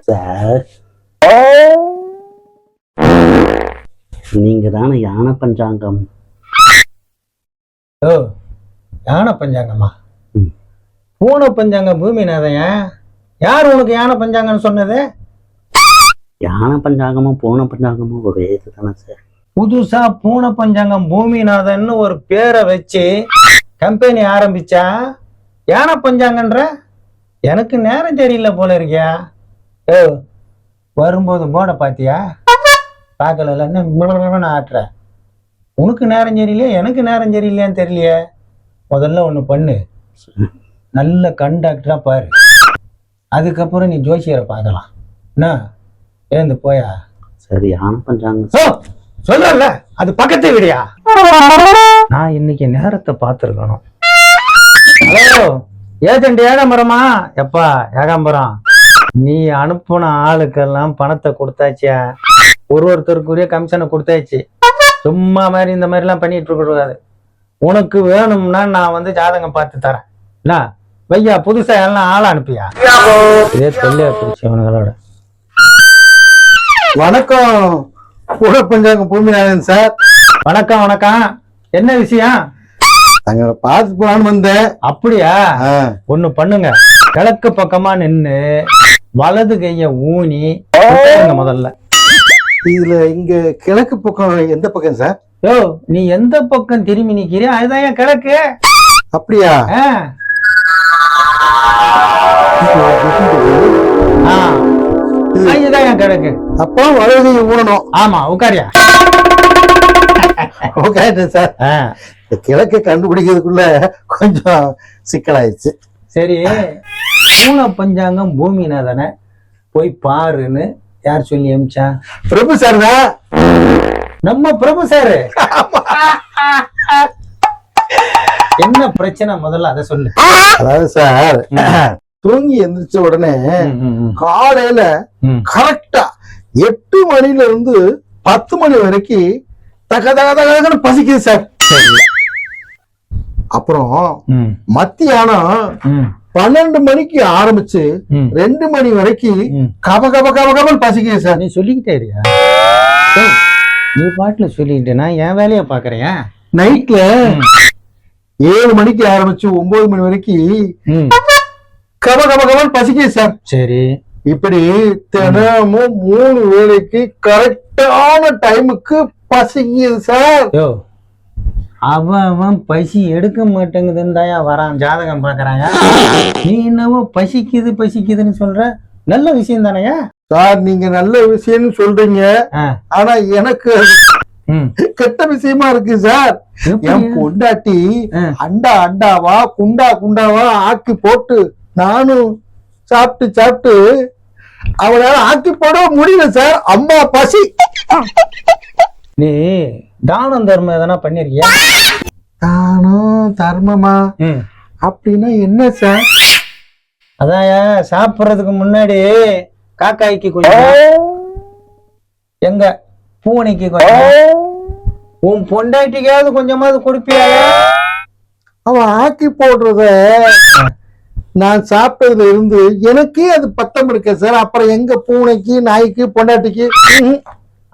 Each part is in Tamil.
சார், நீங்க தானே யானை பஞ்சாங்கம்? ஓ, யானை பஞ்சாங்கம்மா? ம். பூனை பஞ்சாங்கம் பூமிநாதையா? யார் உனக்கு யானை பஞ்சாங்கம்னு சொன்னது? யானை பஞ்சாங்கமும் பூனை பஞ்சாங்கமும் ஒரே இது தானே சார்? புதுசா பூனை பஞ்சாங்கம் பூமிநாதன்னு ஒரு பேரை வச்சு கம்பெனி ஆரம்பிச்சா யானை பஞ்சாங்கன்ற? எனக்கு நேரம் தெரியல போல இருக்கியா? ஓ, வரும்போது போட பாத்தியா? பார்க்கல என்ன ஆட்டுற? உனக்கு நேரம் சரியில்லையா, எனக்கு நேரம் சரியில்லையான்னு தெரியலையே. முதல்ல ஒண்ணு பண்ணு, நல்ல கண்டாக்டரா பாரு, அதுக்கப்புறம் நீ ஜோசியரை பார்க்கலாம். என்ன எழுந்து போயா? சரி, யானை பஞ்சாங்கம் சொல்லல, அது பக்கத்து வீடியா? நான் இன்னைக்கு நேரத்தை பார்த்துருக்கணும். ஹலோ ஏஜென்ட் ஏகாம்பரமா? எப்பா ஏகாம்பரம், நீ அனுப்புன ஆளுக்கெல்லாம் பணத்தை கொடுத்தாச்சியா? ஒருத்தருக்குரிய கமிஷனை கொடுத்தாச்சு. சும்மா மாதிரி இந்த மாதிரி எல்லாம் பண்ணிட்டு இருக்க கூடாது. உனக்கு வேணும்னா நான் ஜாதகம் பார்த்து தரேன். என்ன வையா, புதுசா எல்லாம் ஆளை அனுப்பியா? இதே தொல்லையா பிடிச்சி இவனுங்களோட. வணக்கம், பூனை பஞ்சாங்கம் பூமிநாதன் சார். வணக்கம் வணக்கம். என்ன விஷயம்? தங்களை பார்த்து போலான்னு வந்தேன். அப்படியா? ஒண்ணு பண்ணுங்க, கிழக்கு பக்கமா நின்னு வலது கைய ஊனி முதல்ல. இதுல இங்க கிழக்கு பக்கம் எந்த பக்கம் சார்? யோ, நீ எந்த பக்கம் திரும்பி நிக்கிறியா அதுதான் என் கிழக்கு. அப்படியா? இதுதான் என் கிழக்கு. அப்போ வலது கையை ஊனணும். ஆமா, உட்காரியா? Okay sir. கிழக்கு கண்டுபிடிக்கிறதுக்குள்ள கொஞ்சம் சிக்கலாயிடுச்சு. சரி, பூனை பஞ்சாங்கம் பூமிநாதனை போய் பாருன்னு யார் சொல்லி அமிச்சா? பிரபு சார் தான். நம்ம பிரபு சாரு. என்ன பிரச்சனை முதல்ல அதை சொல்லு. அதாவது சார், தூங்கி எந்திரிச்ச உடனே காலையில கரெக்டா 8 மணில இருந்து 10 மணி வரைக்கும் தகதகன்னு பசிக்குது சார். அப்புறம் மத்தியானம் 12 மணிக்கு ஆரம்பிச்சு 2 மணி வரைக்கும் கபகபன்னு பசிக்குது சார். நீ சொல்லிக்கிட்டே இருக்கியா? நீ பாட்டுல சொல்லிட்டு நான் என் வேலையை பாக்குறேன். நைட்ல 7 மணிக்கு ஆரம்பிச்சு 9 மணி வரைக்கும் கபகபன்னு பசிக்குது சார். சரி, இப்படி தினமும் 3 வேளைக்கு கரெக்டான டைமுக்கு பசிக்குது சார். அவன் பசி எடுக்க மாட்டேங்குதுன்னு தாயா வரான், ஜாதகம் பாக்குறாங்க. நீ என்னவோ பசிக்குதுன்னு சொல்ற? நல்ல விஷயம் தானயா சார்? நீங்க நல்ல விஷயம்னு சொல்றீங்க, ஆனா எனக்கு கெட்ட விஷயமா இருக்கு சார். என் பொண்டாட்டி அண்டாவா குண்டாவா ஆக்கி போட்டு நானும் சாப்பிட்டு அவனால ஆக்கி போட முடியல சார். அம்மா பசி. நீ தானம் தர்மம் எதனா பண்ணிருக்கியா? தானம் தர்மமா அப்படின்னா என்ன சார்? அதாயா, சாப்பிடுறதுக்கு முன்னாடி காக்காய்க்கு கொஞ்சம், எங்க பூனைக்கு கொஞ்சம், உன் பொண்டாட்டிக்காவது கொஞ்சமாவது கொடுப்பியா? அவன் ஆக்கி போடுறத நான் சாப்பிட்டதுல இருந்து எனக்கே அது பத்தம் இருக்க சார். அப்புறம் எங்க பூனைக்கு நாய்க்கு பொண்டாட்டிக்கு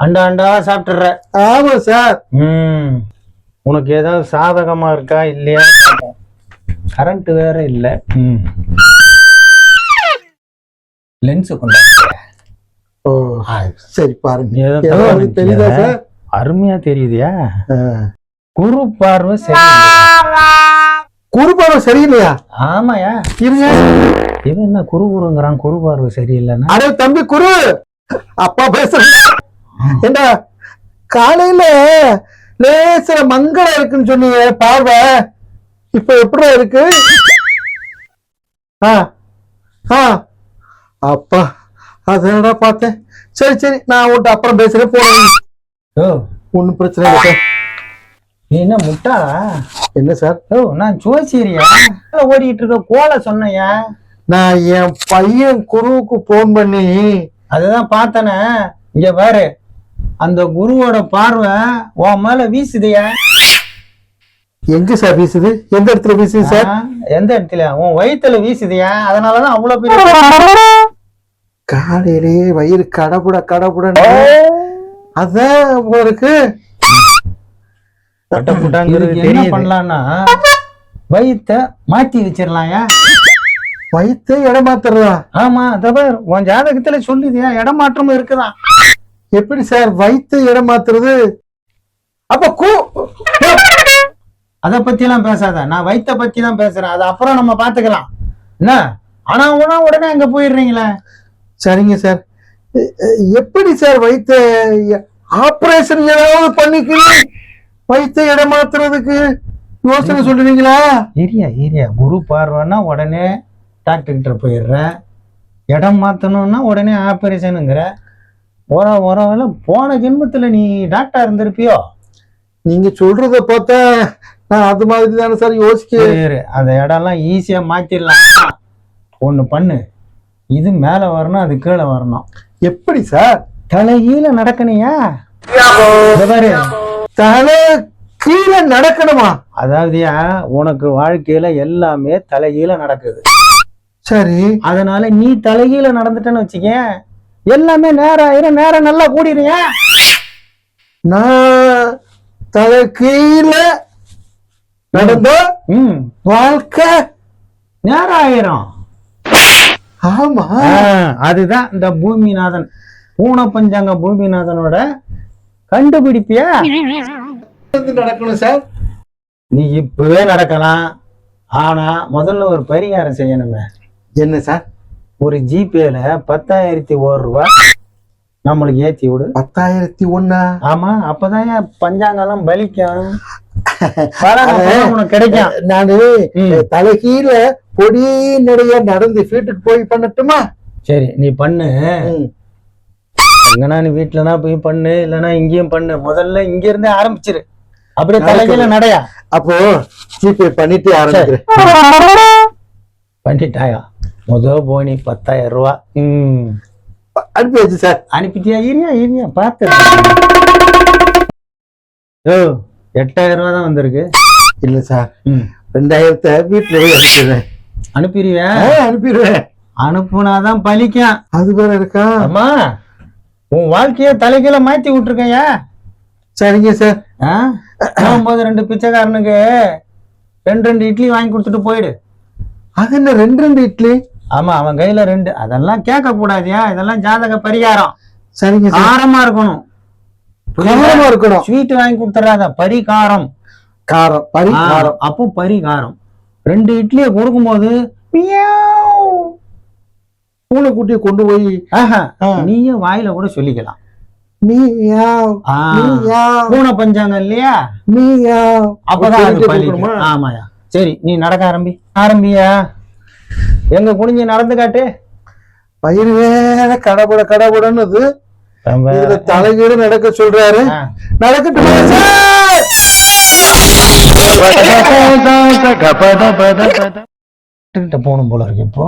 அண்டா சாப்பிட்டுற? ஆமா சார். உனக்கு ஏதாவது சாதகமா இருக்கா இல்லையா? கரண்ட் வேற இல்ல. லென்ஸ் கொண்டா. ஓ சரி, பாருங்க. தெரியுதா சார்? அருமையா தெரியுதியா? குரு பார்வை சரியில்லை. குரு பார்வை சரியில்லையா? ஆமாயா. இவன் என்ன குருங்கிறான்? குரு பார்வை சரியில்லைன்னா? அடே தம்பி குரு, அப்பா பேசுறேன். ஏண்டா காலையில லேசர மங்களம் இருக்குன்னு சொன்னீங்க, பார்வை இப்ப எப்படி இருக்கு? அப்பா அதனடா பார்த்தேன். சரி, நான் உன்ட்ட அப்புறம் பேசுறேன். போறேன், ஒன்னும் பிரச்சனை இல்லை. நீ என்ன முட்டாளா? என்ன சார்? நான் ஜோசியரியா ஓடிட்டு இருக்க கோலை சொன்னையா? நான் என் பையன் குருவுக்கு போன் பண்ணி அதுதான் பார்த்தனே. இங்க பாரு, அந்த குருவோட பார்வை உன் மேல வீசுதையா? எங்க சார் வீசுது? எந்த இடத்துல வீசுது சார்? எந்த இடத்துல? உன் வயித்துல வீசுதியா, அதனாலதான் அவ்வளவு பெரிய காலையிலே வயிறு கடபுட கடபுட. அதான் உங்களுக்கு என்ன பண்ணலாம்னா வயித்த மாத்தி வச்சிடலாம்யா. வயிற்று இடம் மாத்துறதா? ஆமா, தபார் உன் ஜாதகத்துல சொல்லுதியா இடம் மாற்றமும் இருக்குதான். எப்படி சார் வயிற்று இடம் மாத்துறது? அப்ப அத பத்தி எல்லாம் பேசாத, நான் வயித்த பத்தி தான் பேசுறேன். அது அப்புறம் நம்ம பாத்துக்கலாம் என்ன. ஆனா உடனே அங்க போயிடுறீங்களே. சரிங்க சார். எப்படி சார் வயிற்று ஆபரேஷன் ஏதாவது பண்ணிக்கணும் வயிற்று இடம் மாத்துறதுக்கு யோசனை சொல்றீங்களா? ஏரியா குரு பார்வைன்னா உடனே டாக்டர் கிட்ட போயிடுறேன். இடம் மாத்தணும்னா உடனே ஆபரேஷனுங்கிற. போன ஜென்மத்துல நீ டாக்டர் இருந்திருப்பியோ? நீங்க சொல்றத பார்த்தா நான் அது மாதிரி தானே சார் யோசிக்க. அந்த இடம்லாம் ஈஸியா மாத்திடலாம். ஒண்ணு பண்ணு, இது மேல வரணும், அது கீழே வரணும். எப்படி சார்? தலைகீழ நடக்கணையா? தலை கீழே நடக்கணுமா? அதாவதுயா, உனக்கு வாழ்க்கையில எல்லாமே தலைகீழ நடக்குது. சரி, அதனால நீ தலைகீழ நடந்துட்டேன்னு வச்சுக்க, எல்லாமே நேரம் நல்லா கூடிடுறியா. நான் தலை கீழே நடந்த வாழ்க்கை நேரம் ஆயிரும். ஆமா, அதுதான் இந்த பூமிநாதன், பூனை பஞ்சாங்க பூமிநாதனோட கண்டுபிடிப்பியா. நடக்கணும் சார். நீ இப்பவே நடக்கலாம். ஆனா முதல்ல ஒரு பரிகாரம் செய்யணுமே. என்ன சார்? ஒரு ஜிபேல 10,001 ரூபாய் நம்மளுக்கு ஏத்தி விடு. 10,001? ஆமா, அப்பதான் பஞ்சாங்கம் பலிக்கும், உனக்கு கிடைக்கும். நானு தலைகீழ பொடி நடைய நடந்து வீட்டுக்கு போய் பண்ணட்டுமா? சரி, நீ பண்ணு. எங்கன்னா நீ வீட்டுலனா போய் பண்ணு, இல்லைன்னா இங்கேயும் பண்ணு. முதல்ல இங்க இருந்தே ஆரம்பிச்சிரு, அப்படியே தலைகீழ நடையா. அப்போ ஜிபே பண்ணிட்டு ஆரம்பிக்கிறேன். பண்ணிட்டாயா? போனி 10,000 ரூபாய் அனுப்பியாச்சு சார். அனுப்பிட்டியா? ஈரியா பார்த்து. 8,000 ரூபாய் தான் வந்திருக்கு. இல்ல சார், 2,000 வீட்டுல போய் அனுப்பிடுறேன். அனுப்பிடுவேன். அனுப்புனாதான் பலிக்கும். அது வேற இருக்கா? ஆமா, உன் வாழ்க்கைய தலைகீழ மாத்தி விட்டுருக்கையா. சரிங்க சார். போகும்போது 2 பிச்சைக்காரனுக்கு 2 இட்லி வாங்கி கொடுத்துட்டு போயிடு. அது என்ன 2 இட்லி? ஆமா, அவன் கையில 2. அதெல்லாம் கேட்க கூடாதியா, இதெல்லாம் ஜாதக பரிகாரம். சரிங்க சார். காரமா இருக்கணும், ஸ்வீட் வாங்கி கொடுத்துறாத, பரிகாரம். பரிகாரம். அப்போ பரிகாரம். 2 இட்லியை கொடுக்கும்போது பூனை குட்டியை கொண்டு போய் நீயே வாயில கூட சொல்லிக்கலாம். பூனை பஞ்சாங்க இல்லையா, அப்பதான். ஆமாயா. சரி, நீ நடக்க ஆரம்பியா. எங்க குனிஞ்சு நடந்து காட்டு. பயிர் வேற கடபுடன்னு தலைகீழ நடக்க சொல்றாரு. நடக்கட்டும். போகணும் போல இருக்கு இப்போ.